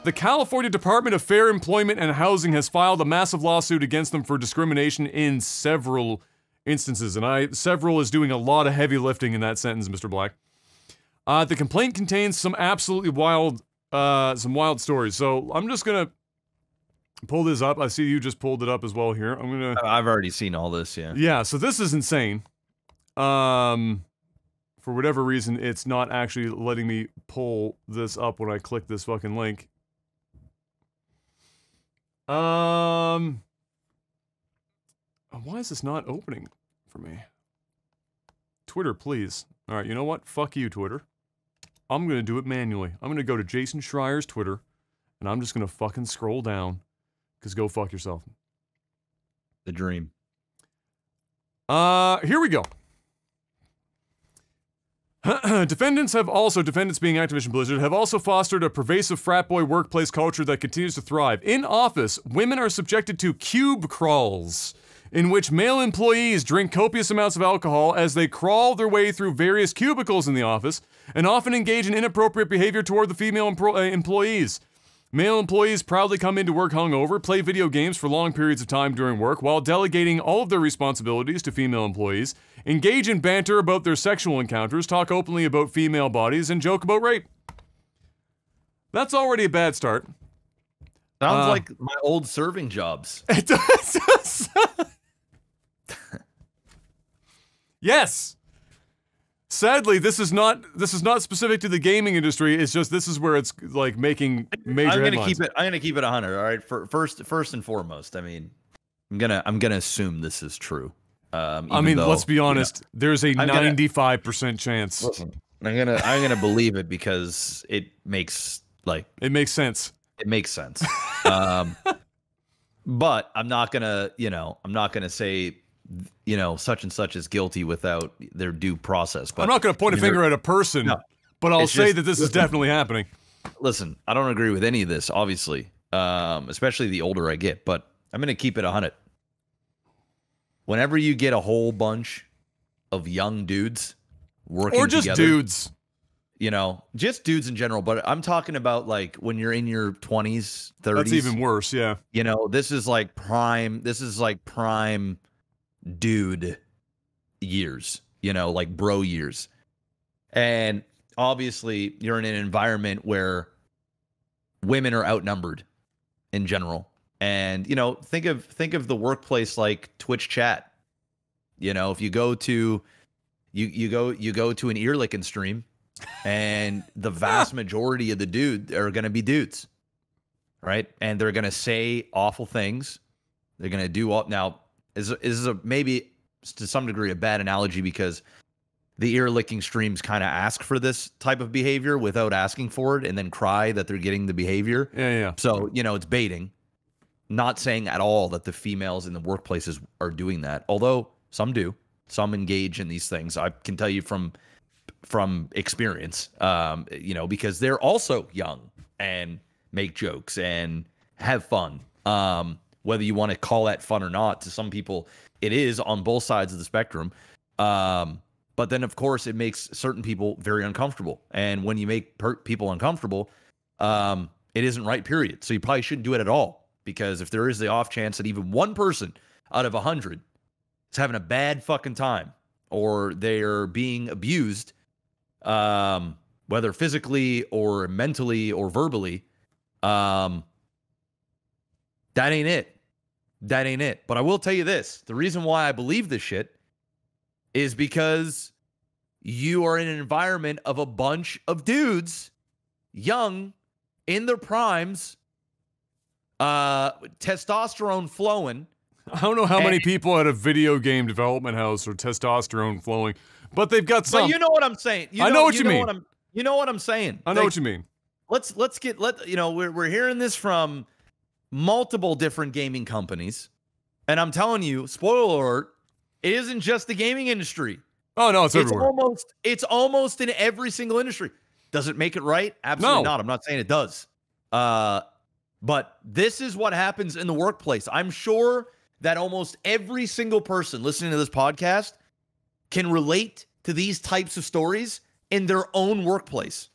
The California Department of Fair Employment and Housing has filed a massive lawsuit against them for discrimination in several instances, and several is doing a lot of heavy lifting in that sentence, Mr. Black. The complaint contains some absolutely wild stories, so I'm just gonna pull this up. I see you just pulled it up as well here. I've already seen all this, yeah. Yeah, so this is insane. For whatever reason, it's not actually letting me pull this up when I click this fucking link. Why is this not opening for me? Twitter, please. Alright, you know what? Fuck you, Twitter. I'm gonna do it manually. I'm gonna go to Jason Schreier's Twitter, and I'm just gonna fucking scroll down. Because go fuck yourself. The dream. Here we go. Defendants being Activision Blizzard, have also fostered a pervasive frat boy workplace culture that continues to thrive. In office, women are subjected to cube crawls, in which male employees drink copious amounts of alcohol as they crawl their way through various cubicles in the office, and often engage in inappropriate behavior toward the female employees. Male employees proudly come into work hungover, play video games for long periods of time during work, while delegating all of their responsibilities to female employees, engage in banter about their sexual encounters, talk openly about female bodies, and joke about rape. That's already a bad start. Sounds like my old serving jobs. It does. Yes. Sadly, this is not specific to the gaming industry. It's just this is where it's like making major headlines. I'm gonna keep it 100. All right. First and foremost, I mean, I'm gonna assume this is true. I mean, let's be honest. There's a 95% chance. Listen, I'm gonna believe it because it makes sense. It makes sense. But I'm not gonna say, such and such is guilty without their due process. But I'm not going to point a finger at a person, but I'll say that this is definitely happening. Listen, I don't agree with any of this, obviously, especially the older I get, but I'm going to keep it 100. Whenever you get a whole bunch of young dudes working together. Or just dudes. Just dudes in general, but I'm talking about like when you're in your 20s, 30s. That's even worse, yeah. This is like prime dude years, like bro years. And obviously you're in an environment where women are outnumbered in general. And think of the workplace like Twitch chat. If you go to you go to an ear licking stream, and the vast majority of the dude are going to be dudes, right? And they're going to say awful things. They're going to do all now. Is maybe to some degree a bad analogy because the ear licking streams kind of ask for this type of behavior without asking for it, and then cry that they're getting the behavior. Yeah. So it's baiting. Not saying at all that the females in the workplaces are doing that, although some do. Some engage in these things. I can tell you from experience, because they're also young and make jokes and have fun. Whether you want to call that fun or not, to some people it is on both sides of the spectrum. But then, of course, it makes certain people very uncomfortable. And when you make people uncomfortable, it isn't right, period. So you probably shouldn't do it at all. Because if there is the off chance that even one person out of 100 is having a bad fucking time, or they're being abused, whether physically or mentally or verbally, that ain't it. That ain't it. But I will tell you this. The reason why I believe this shit is because you are in an environment of a bunch of dudes, young, in their primes, testosterone flowing. I don't know how many people at a video game development house are testosterone flowing, but they've got some. But you know what I'm saying. I know what you mean. You know what I'm saying. I know what you mean. We're hearing this from multiple different gaming companies, and I'm telling you, spoiler alert, it isn't just the gaming industry. Oh no, it's everywhere. It's almost in every single industry. Does it make it right? Absolutely not. I'm not saying it does. But this is what happens in the workplace. I'm sure that almost every single person listening to this podcast can relate to these types of stories in their own workplace.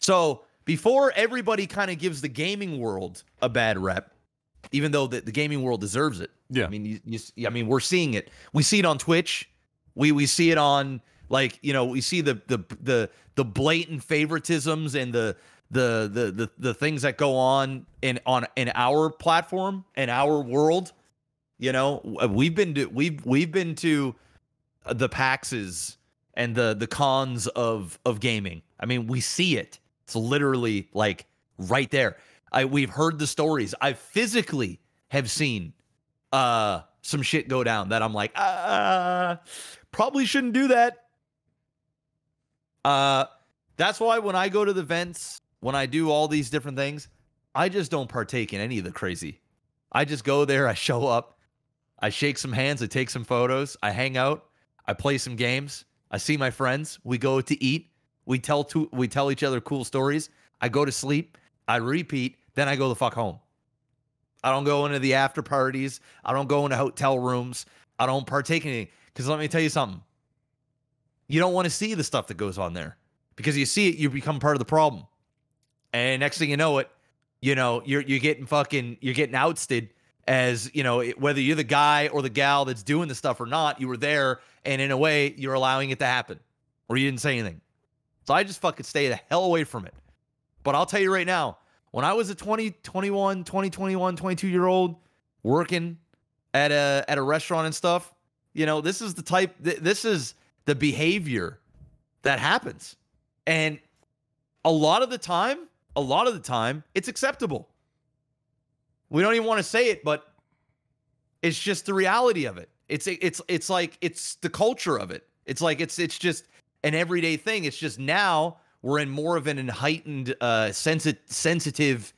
So before everybody kind of gives the gaming world a bad rep, even though the gaming world deserves it. Yeah. I mean, I mean, we're seeing it. We see it on Twitch. We see it on, like, you know, we see the blatant favoritisms and the things that go on in our platform and our world. You know, we've been to the PAXs and the cons of gaming. I mean, we see it. It's literally like right there. We've heard the stories. I physically have seen some shit go down that I'm like, probably shouldn't do that. That's why when I go to the vents, when I do all these different things, I just don't partake in any of the crazy. I just go there, I show up, I shake some hands, I take some photos, I hang out, I play some games, I see my friends, we go to eat, we tell each other cool stories, I go to sleep, I repeat, then I go the fuck home. I don't go into the after parties, I don't go into hotel rooms, I don't partake in anything. Because let me tell you something. You don't want to see the stuff that goes on there. Because you see it, you become part of the problem. And next thing you know it, you know, you're getting ousted as, you know, whether you're the guy or the gal that's doing the stuff or not, you were there, and in a way, you're allowing it to happen. Or you didn't say anything. So I just fucking stay the hell away from it. But I'll tell you right now, when I was a 22-year-old working at a restaurant and stuff, you know, this is the behavior that happens. And a lot of the time, it's acceptable. We don't even want to say it, but it's just the reality of it. It's like it's the culture of it. It's like it's just an everyday thing. It's just now we're in more of an heightened, sensitive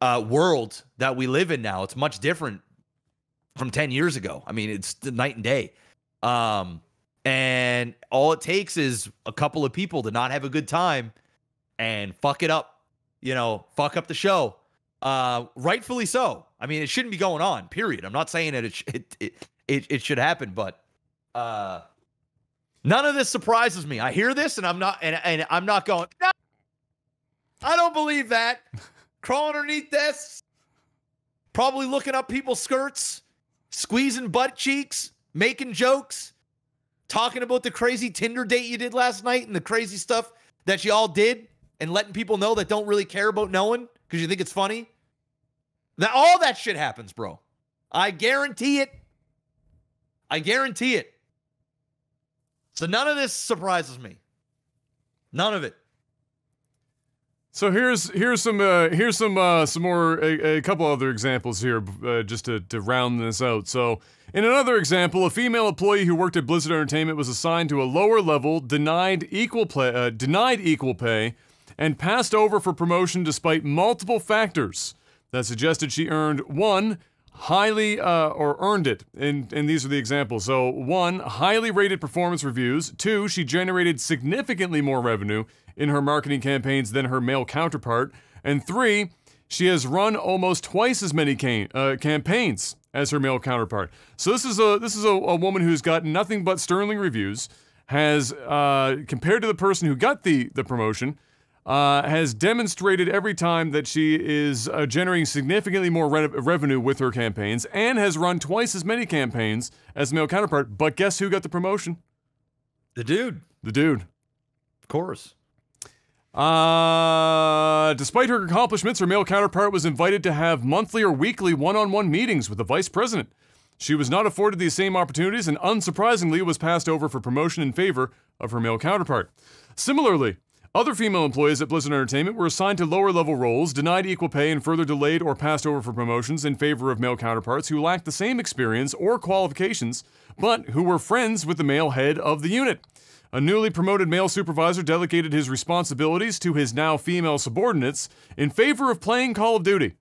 world that we live in now. It's much different from 10 years ago. I mean, it's the night and day. And all it takes is a couple of people to not have a good time and fuck it up, you know, fuck up the show. Rightfully so. I mean, it shouldn't be going on, period. I'm not saying that it should happen, but none of this surprises me. I hear this and I'm not going, no, I don't believe that. Crawling underneath desks, probably looking up people's skirts, squeezing butt cheeks, making jokes, talking about the crazy Tinder date you did last night and the crazy stuff that you all did, and letting people know that don't really care about knowing because you think it's funny. All that shit happens, bro. I guarantee it. I guarantee it. So none of this surprises me. None of it. So here's some more a couple other examples here just to round this out. So in another example, a female employee who worked at Blizzard Entertainment was assigned to a lower level, denied equal pay, and passed over for promotion despite multiple factors that suggested she earned earned it. And these are the examples. So 1, highly rated performance reviews. 2, she generated significantly more revenue in her marketing campaigns than her male counterpart. And 3, she has run almost twice as many campaigns as her male counterpart. So this is a woman who's got nothing but sterling reviews, has compared to the person who got the promotion, has demonstrated every time that she is generating significantly more revenue with her campaigns, and has run twice as many campaigns as the male counterpart. But guess who got the promotion? The dude. The dude. Of course. Despite her accomplishments, her male counterpart was invited to have monthly or weekly one-on-one meetings with the vice president. She was not afforded these same opportunities and unsurprisingly was passed over for promotion in favor of her male counterpart. Similarly, other female employees at Blizzard Entertainment were assigned to lower-level roles, denied equal pay, and further delayed or passed over for promotions in favor of male counterparts who lacked the same experience or qualifications, but who were friends with the male head of the unit. A newly promoted male supervisor delegated his responsibilities to his now female subordinates in favor of playing Call of Duty.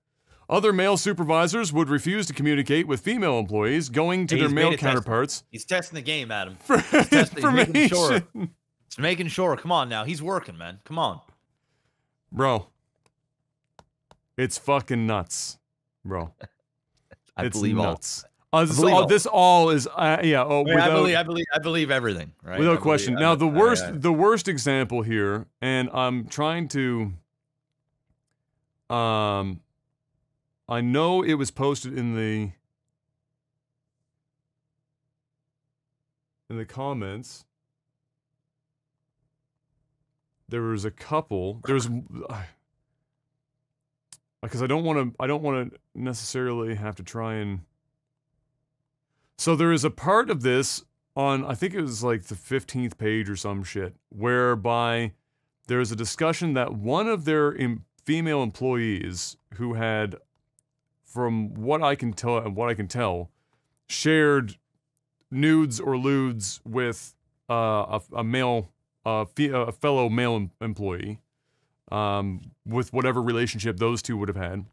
Other male supervisors would refuse to communicate with female employees, going to their male counterparts. He's testing the game, Adam. For He's information. He's making sure. Come on now. He's working, man. Come on. Bro. It's fucking nuts. Bro. I it's believe nuts. This all is yeah. Oh, I believe everything. Right. Without question. Now the worst example here, and I'm trying to. I know it was posted in the comments. There was a couple. There's because I don't want to necessarily have to try and. So there is a part of this on, I think it was like the 15th page or some shit, whereby there's a discussion that one of their female employees who had, from what I can tell, shared nudes or lewds with a fellow male employee, with whatever relationship those two would have had,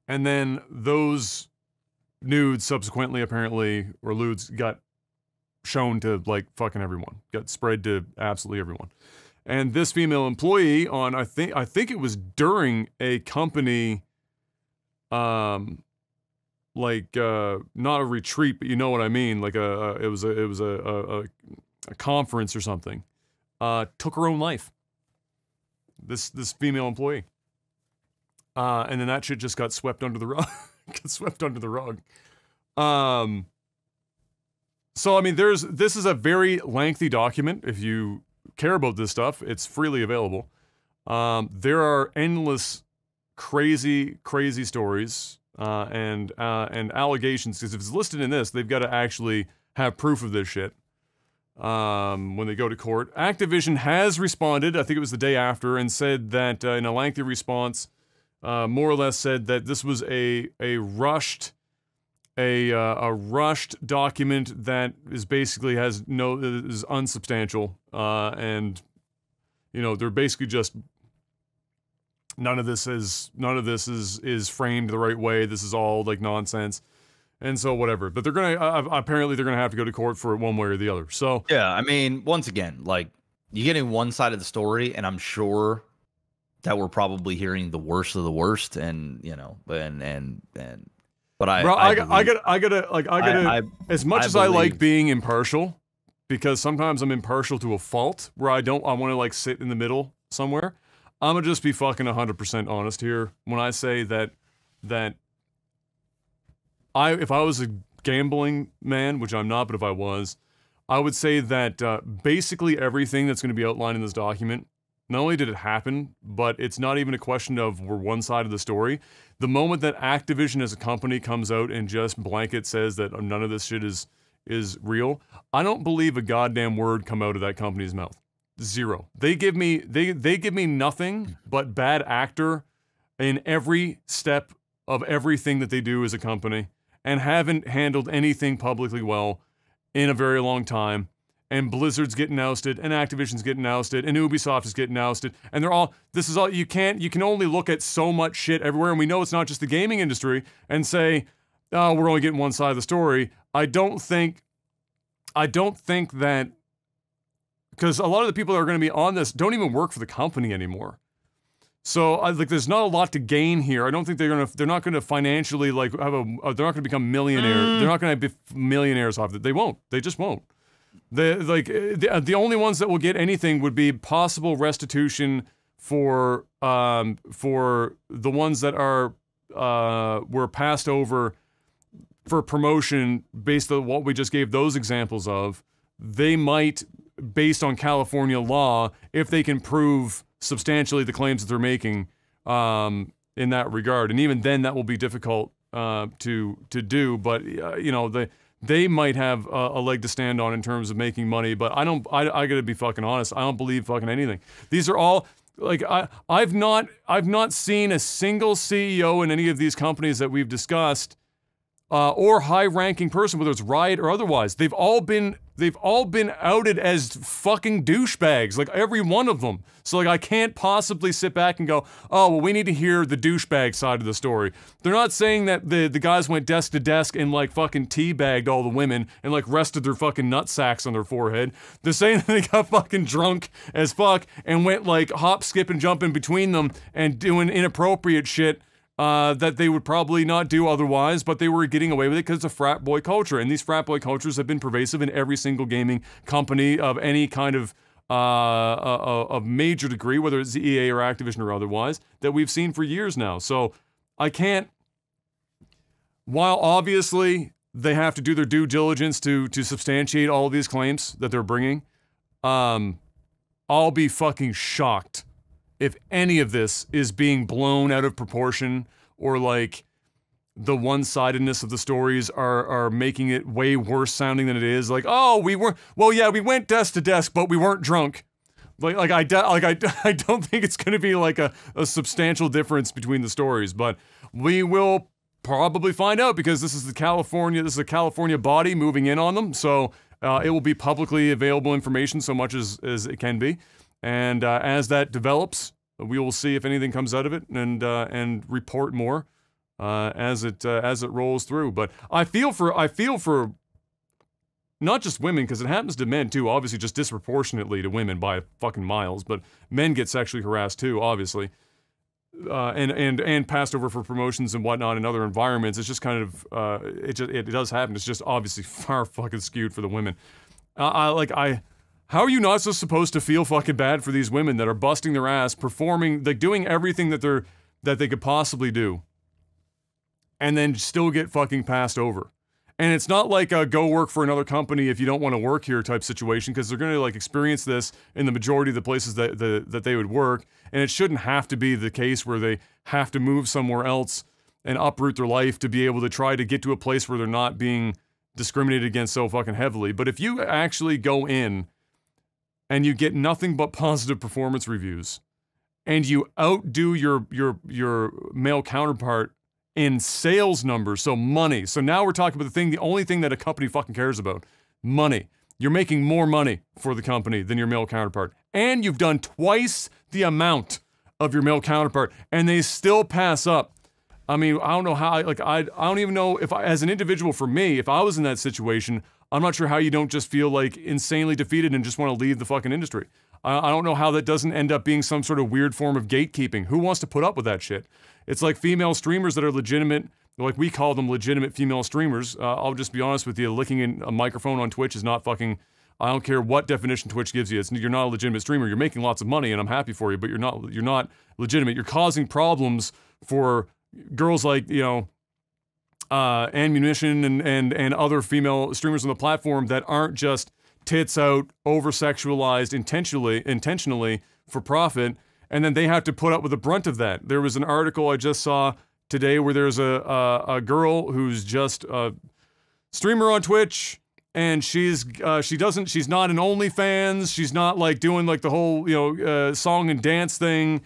and then those nudes subsequently, apparently, or lewds, got shown to like fucking everyone, got spread to absolutely everyone. And this female employee on, I think it was during a company, not a retreat, but you know what I mean, like it was a conference or something, took her own life. This female employee, and then that shit just got swept under the rug. So I mean, this is a very lengthy document. If you care about this stuff, it's freely available. There are endless, crazy stories and allegations. Because if it's listed in this, they've got to actually have proof of this shit when they go to court. Activision has responded. I think it was the day after, and said that in a lengthy response, more or less said that this was a rushed document that is basically is unsubstantial, and you know, they're basically just none of this is framed the right way. This is all like nonsense, and so whatever. But they're gonna apparently they're gonna have to go to court for it one way or the other. So yeah, I mean, once again, like, you're getting one side of the story, and I'm sure that we're probably hearing the worst of the worst, and you know, but I gotta as much as I like being impartial, because sometimes I'm impartial to a fault where I want to like sit in the middle somewhere. I'm gonna just be fucking 100% honest here when I say that if I was a gambling man, which I'm not, but if I was, I would say that basically everything that's going to be outlined in this document, not only did it happen, but it's not even a question of we're one side of the story. The moment that Activision as a company comes out and just blanket says that none of this shit is real, I don't believe a goddamn word come out of that company's mouth. Zero. They give me nothing but bad actor in every step of everything that they do as a company, and haven't handled anything publicly well in a very long time. And Blizzard's getting ousted, and Activision's getting ousted, and Ubisoft is getting ousted, and this is all, you can only look at so much shit everywhere, and we know it's not just the gaming industry, and say, oh, we're only getting one side of the story. I don't think that, because a lot of the people that are going to be on this don't even work for the company anymore. So like, there's not a lot to gain here. I don't think they're not going to financially like they're not going to become millionaires. They're not going to be millionaires off it. They won't. They just won't. The only ones that will get anything would be possible restitution for the ones that were passed over for promotion based on what we just gave those examples of. They might, based on California law, if they can prove substantially the claims that they're making in that regard, and even then that will be difficult to do. But you know, they might have a leg to stand on in terms of making money, but I gotta be fucking honest. I don't believe fucking anything. These are all, like, I've not seen a single CEO in any of these companies that we've discussed, or high-ranking person, whether it's Riot or otherwise. They've all been outed as fucking douchebags, like every one of them. So like, I can't possibly sit back and go, oh, well, we need to hear the douchebag side of the story. They're not saying that the guys went desk to desk and like fucking teabagged all the women and like rested their fucking nut sacks on their forehead. They're saying that they got fucking drunk as fuck and went like hop, skip, and jump in between them and doing inappropriate shit that they would probably not do otherwise, but they were getting away with it because it's a frat boy culture. And these frat boy cultures have been pervasive in every single gaming company of any kind of major degree, whether it's EA or Activision or otherwise, that we've seen for years now. So I can't, while obviously they have to do their due diligence to substantiate all of these claims that they're bringing, I'll be fucking shocked if any of this is being blown out of proportion, or like the one-sidedness of the stories are making it way worse sounding than it is. Like, oh, we went desk to desk, but we weren't drunk. I don't think it's going to be like a substantial difference between the stories, but we will probably find out, because this is a California body moving in on them, so it will be publicly available information so much as it can be. And as that develops, we will see if anything comes out of it, and report more as it rolls through. But I feel for not just women, because it happens to men too. Obviously, just disproportionately to women by fucking miles. But men get sexually harassed too, obviously, and passed over for promotions and whatnot in other environments. It's just kind of it does happen. It's just obviously far fucking skewed for the women. How are you not so supposed to feel fucking bad for these women that are busting their ass, performing, like doing everything that they could possibly do, and then still get fucking passed over? And it's not like a go work for another company if you don't want to work here type situation, because they're going to like experience this in the majority of the places that they would work, and it shouldn't have to be the case where they have to move somewhere else and uproot their life to be able to try to get to a place where they're not being discriminated against so fucking heavily. But if you actually go in and you get nothing but positive performance reviews, and you outdo your male counterpart in sales numbers, so money. So now we're talking about the only thing that a company fucking cares about, money. You're making more money for the company than your male counterpart, and you've done twice the amount of your male counterpart, and they still pass up. I mean, I don't know how. I don't even know if as an individual, for me, if I was in that situation, I'm not sure how you don't just feel like insanely defeated and just want to leave the fucking industry. I don't know how that doesn't end up being some sort of weird form of gatekeeping. Who wants to put up with that shit? It's like female streamers that are legitimate, like we call them legitimate female streamers. I'll just be honest with you, licking in a microphone on Twitch is not fucking, I don't care what definition Twitch gives you. You're not a legitimate streamer. You're making lots of money and I'm happy for you, but you're not legitimate. You're causing problems for girls like, Ammunition and other female streamers on the platform that aren't just tits out, over-sexualized intentionally for profit, and then they have to put up with the brunt of that. There was an article I just saw today where there's a girl who's just a streamer on Twitch, and she's not an OnlyFans. She's not like doing like the whole song and dance thing.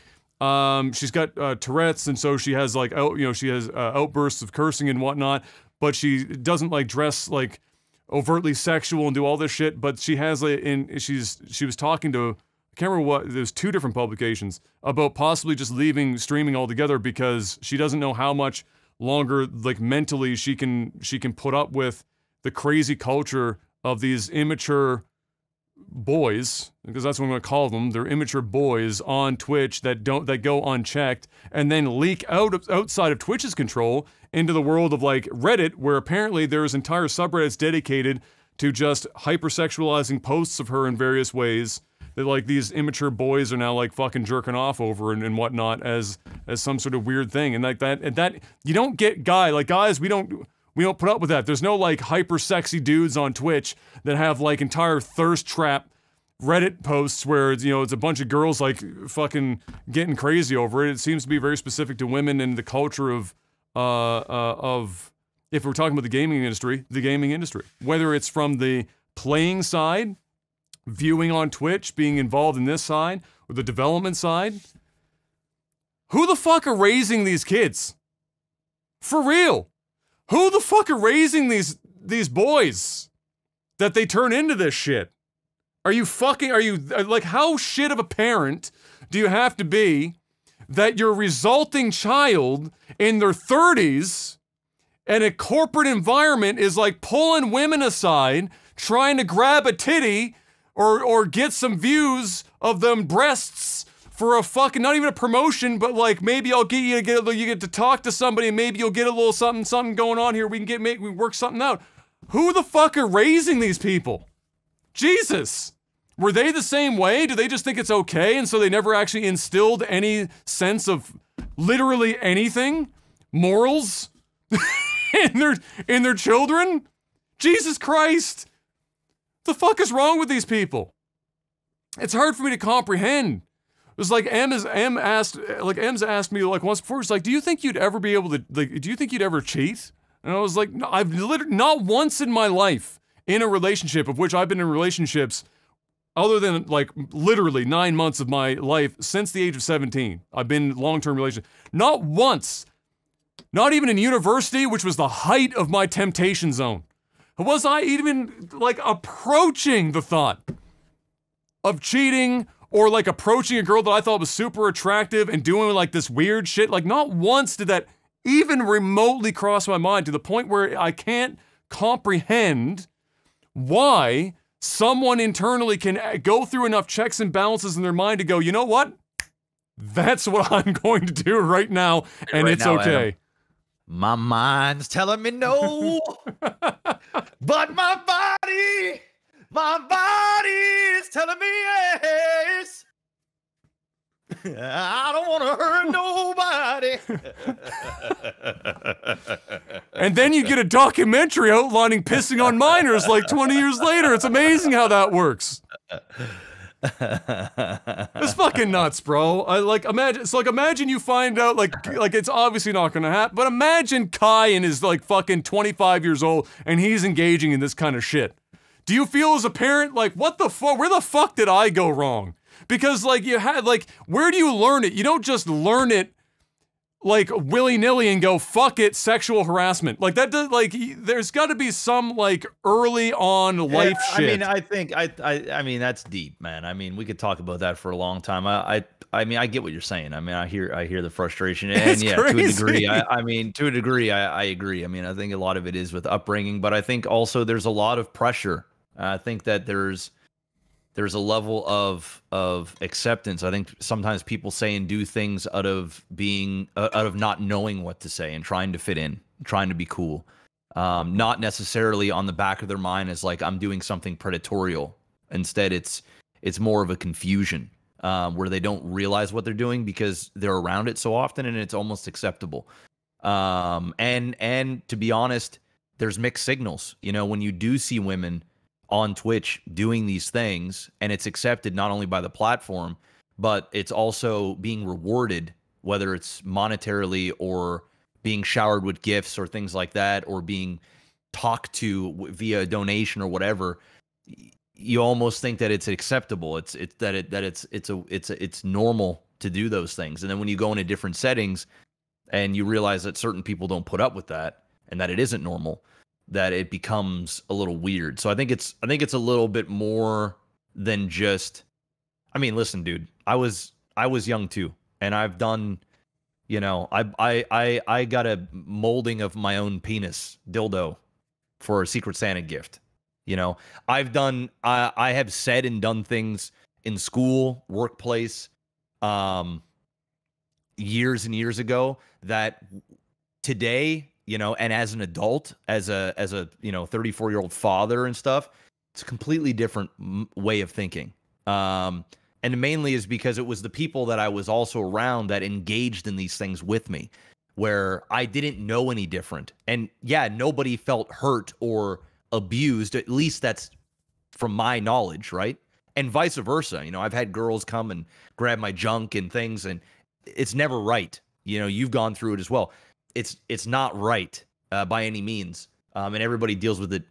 She's got Tourette's, and so she has like she has outbursts of cursing and whatnot, but she doesn't like dress like overtly sexual and do all this shit. But she has she was talking to, I can't remember what, there's 2 different publications about possibly just leaving streaming altogether because she doesn't know how much longer like mentally she can put up with the crazy culture of these immature boys, because that's what I'm going to call them. They're immature boys on Twitch that go unchecked and then leak outside of Twitch's control into the world of like Reddit, where apparently there's entire subreddits dedicated to just hypersexualizing posts of her in various ways that like these immature boys are now like fucking jerking off over and whatnot as some sort of weird thing. And like that you don't get guys, we don't put up with that. There's no like hyper sexy dudes on Twitch that have like entire thirst trap Reddit posts where it's a bunch of girls like fucking getting crazy over it. It seems to be very specific to women and the culture of if we're talking about the gaming industry, whether it's from the playing side, viewing on Twitch, being involved in this side, or the development side. Who the fuck are raising these kids? For real. Who the fuck are raising these boys that they turn into this shit? Are you like, how shit of a parent do you have to be that your resulting child in their 30s and a corporate environment is like pulling women aside, trying to grab a titty or get some views of them breasts for a fucking, not even a promotion, but like maybe I'll get you get to talk to somebody and maybe you'll get a little something going on here. We can work something out. Who the fuck are raising these people? Jesus. Were they the same way? Do they just think it's okay and so they never actually instilled any sense of literally anything? Morals? in their children? Jesus Christ. The fuck is wrong with these people? It's hard for me to comprehend. It was like Em's asked me like once before, it's like, do you think you'd ever be able to, like, do you think you'd ever cheat? And I was like, no, I've literally, not once in my life in a relationship, of which I've been in relationships other than like literally 9 months of my life since the age of 17. I've been in long-term relationships. Not once, not even in university, which was the height of my temptation zone, was I even like approaching the thought of cheating or like approaching a girl that I thought was super attractive and doing like this weird shit. Like not once did that even remotely cross my mind, to the point where I can't comprehend why someone internally can go through enough checks and balances in their mind to go, you know what? That's what I'm going to do right now, and right it's now, okay. Adam, my mind's telling me no, but my body is telling me yes. I don't want to hurt nobody. And then you get a documentary outlining pissing on minors like 20 years later. It's amazing how that works. It's fucking nuts, bro. Imagine you find out like it's obviously not gonna happen, but imagine Kai and is like fucking 25 years old and he's engaging in this kind of shit. Do you feel as a parent like, what the fuck, where the fuck did I go wrong? Because like you had like, where do you learn it? You don't just learn it like willy-nilly and go, fuck it, sexual harassment. Like that does, like, there's got to be some like early on life shit. I mean, that's deep, man. I mean, we could talk about that for a long time. I mean, I get what you're saying. I mean, I hear the frustration, and it's yeah, crazy. to a degree, I agree. I mean, I think a lot of it is with upbringing, but I think also there's a lot of pressure. I think that there's a level of acceptance. I think sometimes people say and do things out of not knowing what to say and trying to fit in, trying to be cool. Not necessarily on the back of their mind as like, I'm doing something predatorial. Instead, it's more of a confusion where they don't realize what they're doing because they're around it so often and it's almost acceptable. And to be honest, there's mixed signals. You know, when you do see women on Twitch doing these things and it's accepted not only by the platform, but it's also being rewarded, whether it's monetarily or being showered with gifts or things like that, or being talked to via donation or whatever, you almost think that it's acceptable. It's normal to do those things. And then when you go into different settings and you realize that certain people don't put up with that and that it isn't normal, that it becomes a little weird. So I think it's a little bit more than just, I mean, listen, dude, I was young too. And I've done, you know, I got a molding of my own penis dildo for a Secret Santa gift. You know, I have said and done things in school, workplace, years and years ago that today, you know, and as an adult, as a you know, 34-year-old father and stuff, it's a completely different way of thinking. And mainly is because it was the people that I was also around that engaged in these things with me, where I didn't know any different. And yeah, nobody felt hurt or abused. At least that's from my knowledge, right? And vice versa. You know, I've had girls come and grab my junk and things, and it's never right. You know, you've gone through it as well. It's not right by any means, and everybody deals with it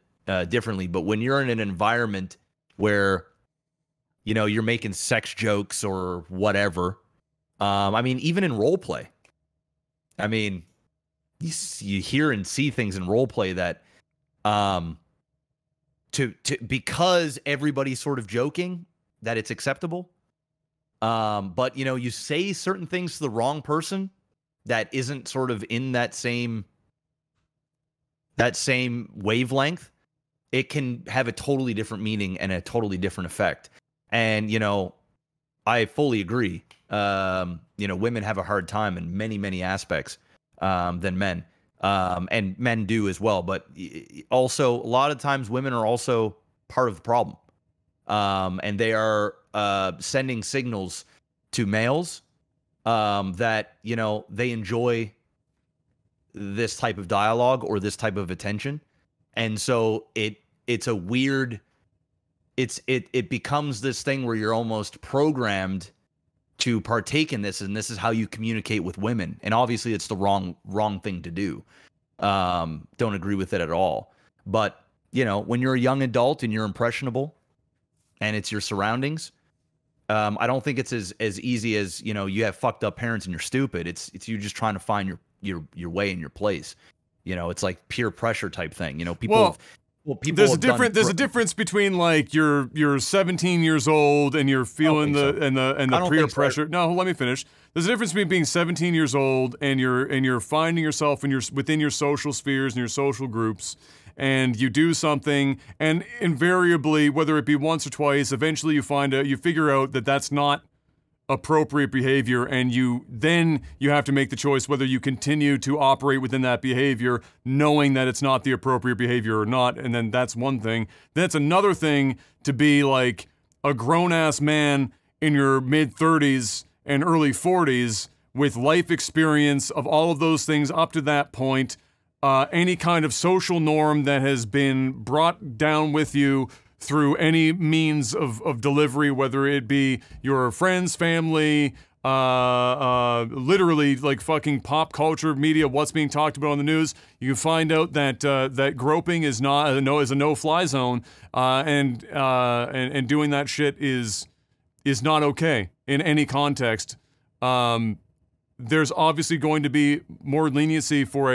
differently. But when you're in an environment where, you know, you're making sex jokes or whatever, I mean, even in role play, I mean, you hear and see things in role play that, because everybody's sort of joking, that it's acceptable. But you know, you say certain things to the wrong person that isn't sort of in that same wavelength, it can have a totally different meaning and a totally different effect. And, you know, I fully agree. You know, women have a hard time in many, many aspects than men. And men do as well. But also, a lot of times, women are also part of the problem. And they are sending signals to males that, you know, they enjoy this type of dialogue or this type of attention. And so it's a weird, it becomes this thing where you're almost programmed to partake in this, and this is how you communicate with women. And obviously it's the wrong thing to do. Don't agree with it at all. But, you know, when you're a young adult and you're impressionable and it's your surroundings, I don't think it's as easy as, you know, you have fucked up parents and you're stupid. It's you just trying to find your way and your place. You know, it's like peer pressure type thing. You know, people people there's a difference between like you're 17 years old and you're feeling the peer pressure. No, let me finish. There's a difference between being 17 years old and you're finding yourself within your social spheres and your social groups, and you do something, and invariably, whether it be once or twice, eventually you figure out that that's not appropriate behavior, and you have to make the choice whether you continue to operate within that behavior knowing that it's not the appropriate behavior or not. And then that's one thing. That's another thing to be like a grown-ass man in your mid-30s and early 40s with life experience of all of those things up to that point, any kind of social norm that has been brought down with you through any means of delivery, whether it be your friends, family, literally like fucking pop culture media, what's being talked about on the news. You find out that that groping is a no-fly zone, and doing that shit is not okay in any context. There's obviously going to be more leniency for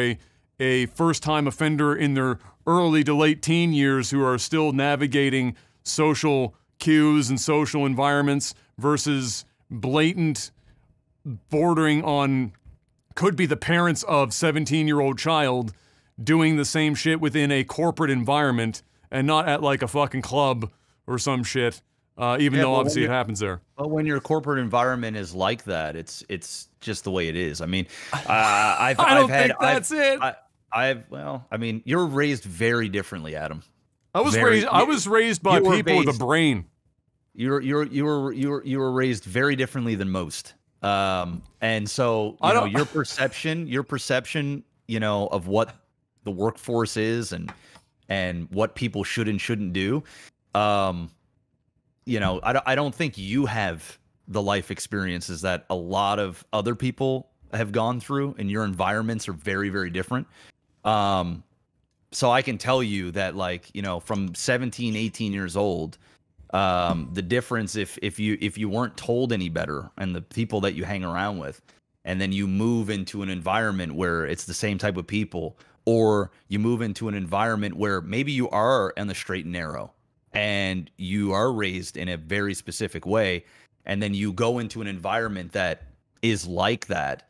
a first-time offender in their early to late teen years who are still navigating social cues and social environments versus blatant bordering on could be the parents of 17-year-old child doing the same shit within a corporate environment and not at like a fucking club or some shit, even though obviously it happens there. But when your corporate environment is like that, it's just the way it is. I mean, I mean, you're raised very differently, Adam. I was raised by people with a brain. You were raised very differently than most. And so your perception, you know, of what the workforce is and what people should and shouldn't do. You know, I don't think you have the life experiences that a lot of other people have gone through, and your environments are very, very different. So I can tell you that, like, you know, from 17, 18 years old, the difference if you weren't told any better, and the people that you hang around with, and then you move into an environment where it's the same type of people, or you move into an environment where maybe you are on the straight and narrow and you are raised in a very specific way, and then you go into an environment that is like that.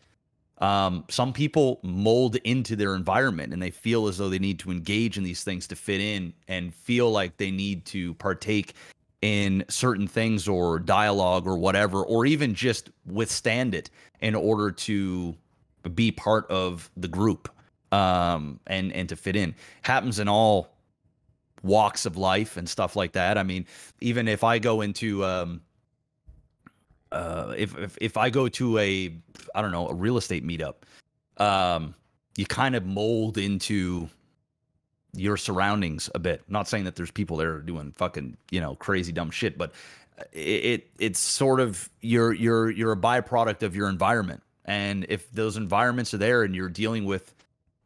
Some people mold into their environment and they feel as though they need to engage in these things to fit in and feel like they need to partake in certain things or dialogue or whatever, or even just withstand it in order to be part of the group, and to fit in. Happens in all walks of life and stuff like that. I mean, even if I go into if I go to a real estate meetup, you kind of mold into your surroundings a bit. I'm not saying that there's people there doing fucking, you know, crazy dumb shit, but it's sort of you're a byproduct of your environment. And if those environments are there and you're dealing with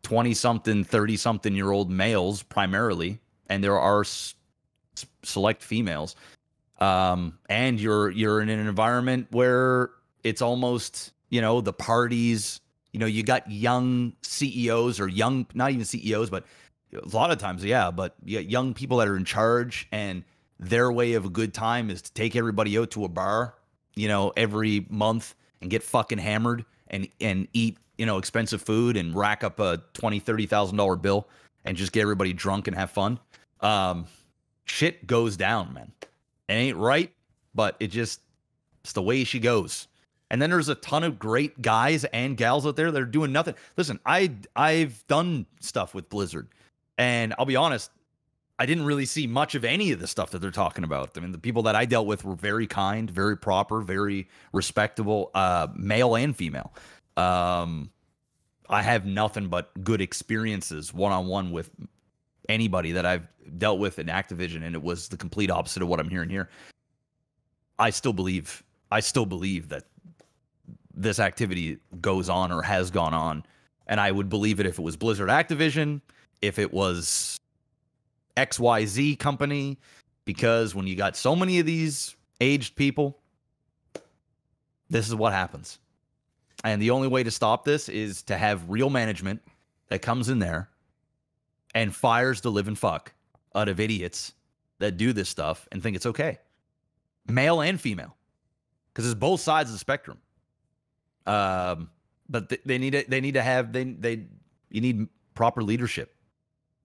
20-something, 30-something-year-old males primarily, and there are select females, and you're in an environment where it's almost, you know, the parties, you know, you got young CEOs or young, not even CEOs, but a lot of times, yeah, but you got young people that are in charge, and their way of a good time is to take everybody out to a bar, you know, every month and get fucking hammered and eat, you know, expensive food and rack up a $20,000-$30,000 bill and just get everybody drunk and have fun. Shit goes down, man. It ain't right, but It's the way she goes. And then there's a ton of great guys and gals out there that are doing nothing. Listen, I've done stuff with Blizzard, and I'll be honest, I didn't really see much of any of the stuff that they're talking about. I mean, the people that I dealt with were very kind, very proper, very respectable, male and female. I have nothing but good experiences one-on-one with anybody that I've dealt with in Activision, and it was the complete opposite of what I'm hearing here. I still believe that this activity goes on or has gone on, and I would believe it if it was Blizzard Activision, if it was XYZ company, because when you got so many of these aged people, this is what happens. And the only way to stop this is to have real management that comes in there and fires the living fuck out of idiots that do this stuff and think it's okay. Male and female. Because it's both sides of the spectrum. But you need proper leadership.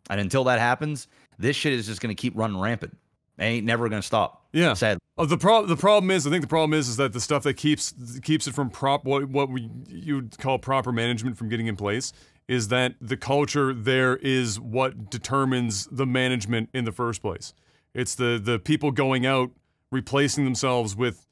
And until that happens, this shit is just going to keep running rampant. It ain't never going to stop. Yeah. Sadly. The problem is, I think the problem is that the stuff that keeps it from what you would call proper management from getting in place is that the culture there is what determines the management in the first place. It's the people going out replacing themselves with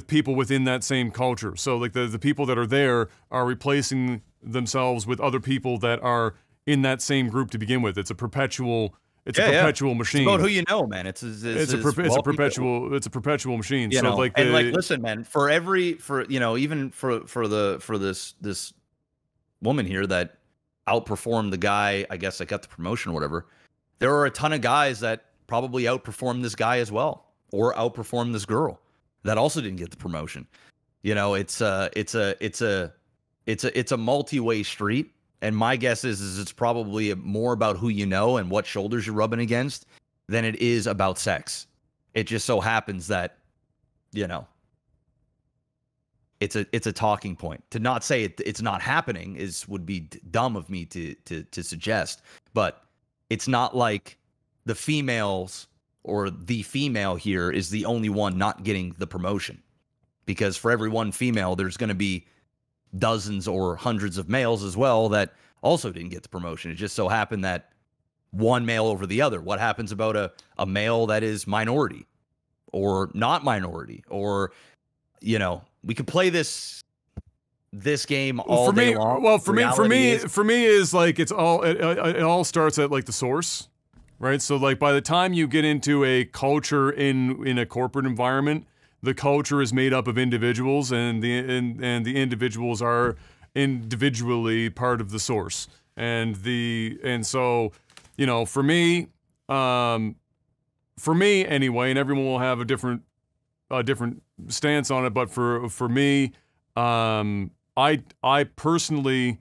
people within that same culture. So like the people that are there are replacing themselves with other people that are in that same group to begin with. It's a perpetual machine. It's about who you know, man. It's a perpetual machine. You so know, like listen, man, even for this woman here that outperformed the guy, I guess I got the promotion or whatever. There are a ton of guys that probably outperformed this guy as well, or outperformed this girl that also didn't get the promotion. You know, it's a multi-way street. And my guess is it's probably more about who you know and what shoulders you're rubbing against than it is about sex. It just so happens that, you know, it's a talking point. To not say it's not happening would be dumb of me to suggest. But it's not like the females or the female here is the only one not getting the promotion. Because for every one female, there's going to be dozens or hundreds of males as well that also didn't get the promotion. It just so happened that one male over the other. What happens about a male that is minority or not minority? Or, you know, we could play this game all day long. Well, for me is like it all starts at like the source, right? So like by the time you get into a culture in a corporate environment, the culture is made up of individuals, and the individuals are individually part of the source. And so, you know, for me anyway, and everyone will have a different stance on it, but for me, I personally,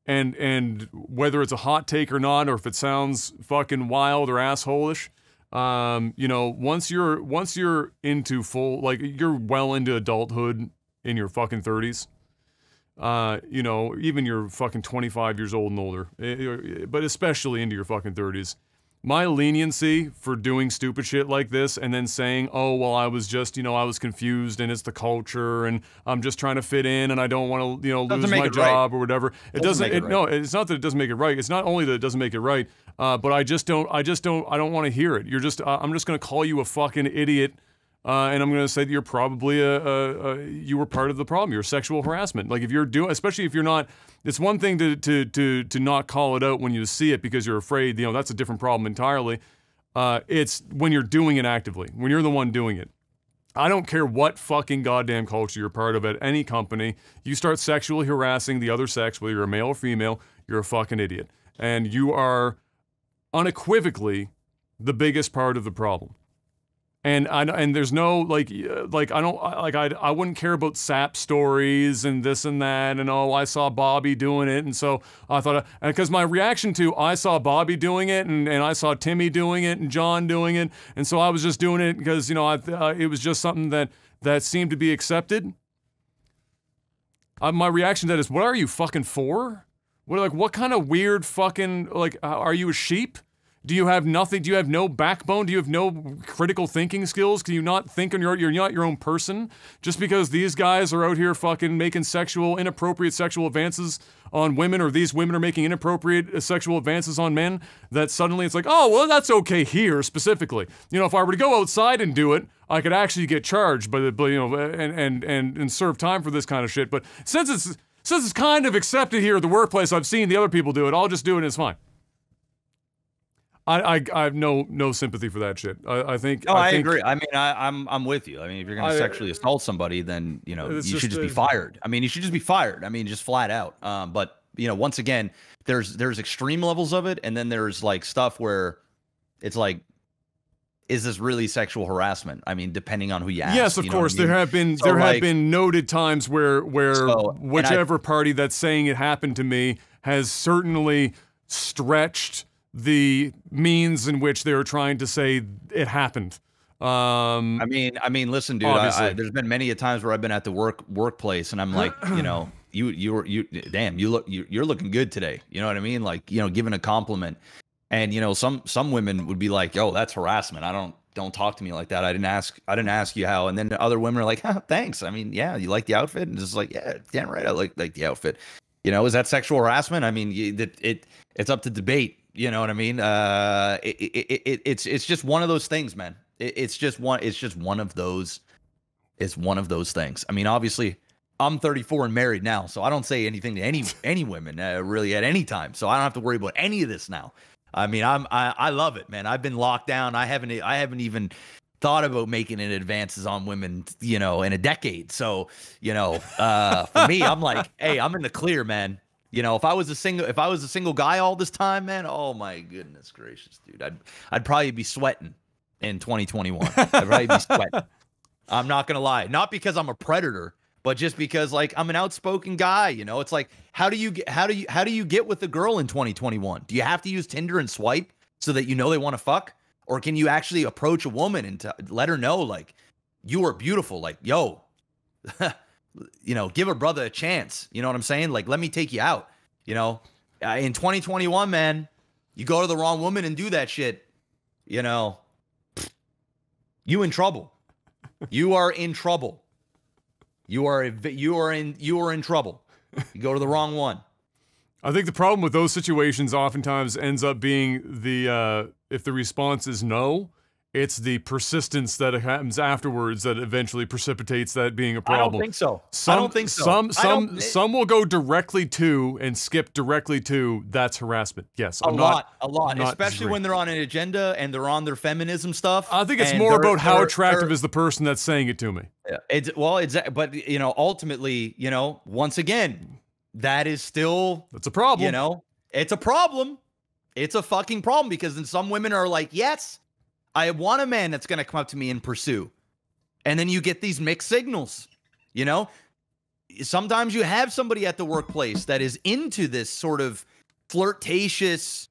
and whether it's a hot take or not, or if it sounds fucking wild or assholish, you know, once you're into full, like you're well into adulthood in your fucking 30s, you know, even you're fucking 25 years old and older, but especially into your fucking 30s, my leniency for doing stupid shit like this and then saying, oh, well, I was just, you know, I was confused and it's the culture and I'm just trying to fit in and I don't want to, you know, lose my job or whatever. No, it's not that it doesn't make it right. It's not only that it doesn't make it right, but I don't want to hear it. I'm just going to call you a fucking idiot. And I'm going to say that you're probably you were part of the problem. You're sexual harassment. Like if you're doing, especially if you're not, it's one thing to not call it out when you see it because you're afraid, you know, that's a different problem entirely. It's when you're doing it actively, when you're the one doing it. I don't care what fucking goddamn culture you're part of at any company. You start sexually harassing the other sex, whether you're a male or female, you're a fucking idiot. And you are unequivocally the biggest part of the problem. And there's no I wouldn't care about sap stories and this and that and oh I saw Bobby doing it and so I thought because my reaction to I saw Bobby doing it and I saw Timmy doing it and John doing it and so I was just doing it because you know it was just something that seemed to be accepted. My reaction to that is what are you fucking for? What kind of weird fucking are you a sheep? Do you have nothing? Do you have no backbone? Do you have no critical thinking skills? Can you not think on you're not your own person? Just because these guys are out here fucking making inappropriate sexual advances on women, or these women are making inappropriate sexual advances on men, that suddenly it's like, oh, well, that's okay here specifically. You know, if I were to go outside and do it, I could actually get charged and serve time for this kind of shit. But since it's kind of accepted here at the workplace, I've seen the other people do it, I'll just do it and it's fine. I have no sympathy for that shit. I think. No, I agree. I mean, I'm with you. I mean, if you're going to sexually assault somebody, then you should just be fired. I mean, you should just be fired. I mean, just flat out. But once again, there's extreme levels of it, and then there's like stuff where it's like, is this really sexual harassment? I mean, depending on who you ask. Yes, of course. There have been have been noted times where whichever party that's saying it happened to me has certainly stretched the means in which they were trying to say it happened. I mean, listen, dude. There's been many a times where I've been at the workplace, and I'm like, damn, you're looking good today. You know what I mean? Like, giving a compliment, and some women would be like, yo, that's harassment. Don't talk to me like that. I didn't ask you how. And then other women are like, thanks. I mean, yeah, you like the outfit, and it's like, yeah, damn right, I like the outfit. Is that sexual harassment? I mean, it's up to debate. You know what I mean? It's just one of those things, man. It's just one of those things. I mean, obviously, I'm 34 and married now, so I don't say anything to any women really at any time. So I don't have to worry about any of this now. I mean, I love it, man. I've been locked down. I haven't even thought about making any advances on women, in a decade. So, for me, I'm like, hey, I'm in the clear, man. If I was a single guy all this time, man, oh my goodness gracious, dude, I'd probably be sweating in 2021. I'd probably be sweating. I'm not gonna lie, not because I'm a predator, but just because like I'm an outspoken guy. It's like, how do you get with a girl in 2021? Do you have to use Tinder and swipe so that they want to fuck, or can you actually approach a woman and let her know like you are beautiful, like yo. Give a brother a chance. You know what I'm saying? Like, let me take you out. In 2021, man, you go to the wrong woman and do that shit. You in trouble. You are in trouble. You are in trouble. You go to the wrong one. I think the problem with those situations oftentimes ends up being if the response is no, it's the persistence that happens afterwards that eventually precipitates that being a problem. I don't think so. Some will go directly to and skip directly to that's harassment. Yes, a lot, especially when they're on an agenda and they're on their feminism stuff. I think it's more about how attractive is the person that's saying it to me. Yeah, but ultimately, once again, that's a problem. It's a problem. It's a fucking problem, because then some women are like, yes, I want a man that's going to come up to me and pursue. And then you get these mixed signals, Sometimes you have somebody at the workplace that is into this sort of flirtatious,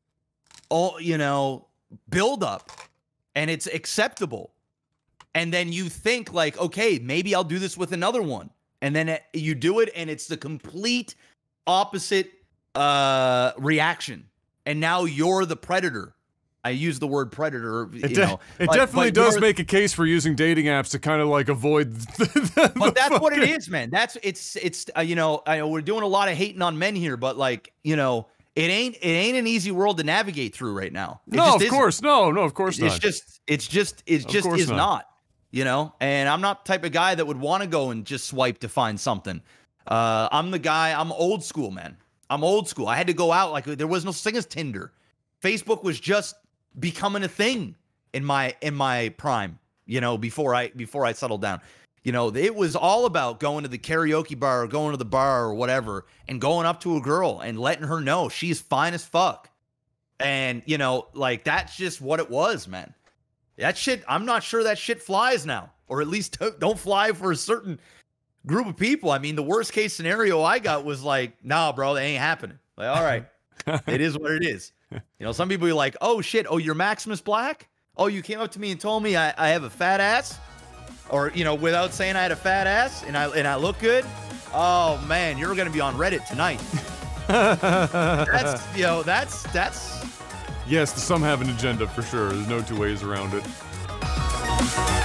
buildup, and it's acceptable. And then you think like, okay, maybe I'll do this with another one. And then you do it, and it's the complete opposite reaction. And now you're the predator. I use the word predator. It definitely does make a case for using dating apps to kind of like avoid. But that's what it is, man. It's I know we're doing a lot of hating on men here, but like it ain't an easy world to navigate through right now. No, of course not. It's just not. And I'm not the type of guy that would want to go and just swipe to find something. I'm old school, man. I'm old school. I had to go out, like there was no such thing as Tinder. Facebook was just becoming a thing in my prime, before I settled down. It was all about going to the karaoke bar or going to the bar or whatever and going up to a girl and letting her know she's fine as fuck. And, like that's just what it was, man. That shit, I'm not sure that shit flies now, or at least don't fly for a certain group of people. I mean, the worst case scenario I got was like, nah, bro, that ain't happening. Like, all right, it is what it is. Some people are like, oh shit, oh, you're Maximus Black? Oh, you came up to me and told me I have a fat ass? Or, without saying I had a fat ass and I look good? Oh man, you're gonna be on Reddit tonight. Yes, some have an agenda for sure. There's no two ways around it.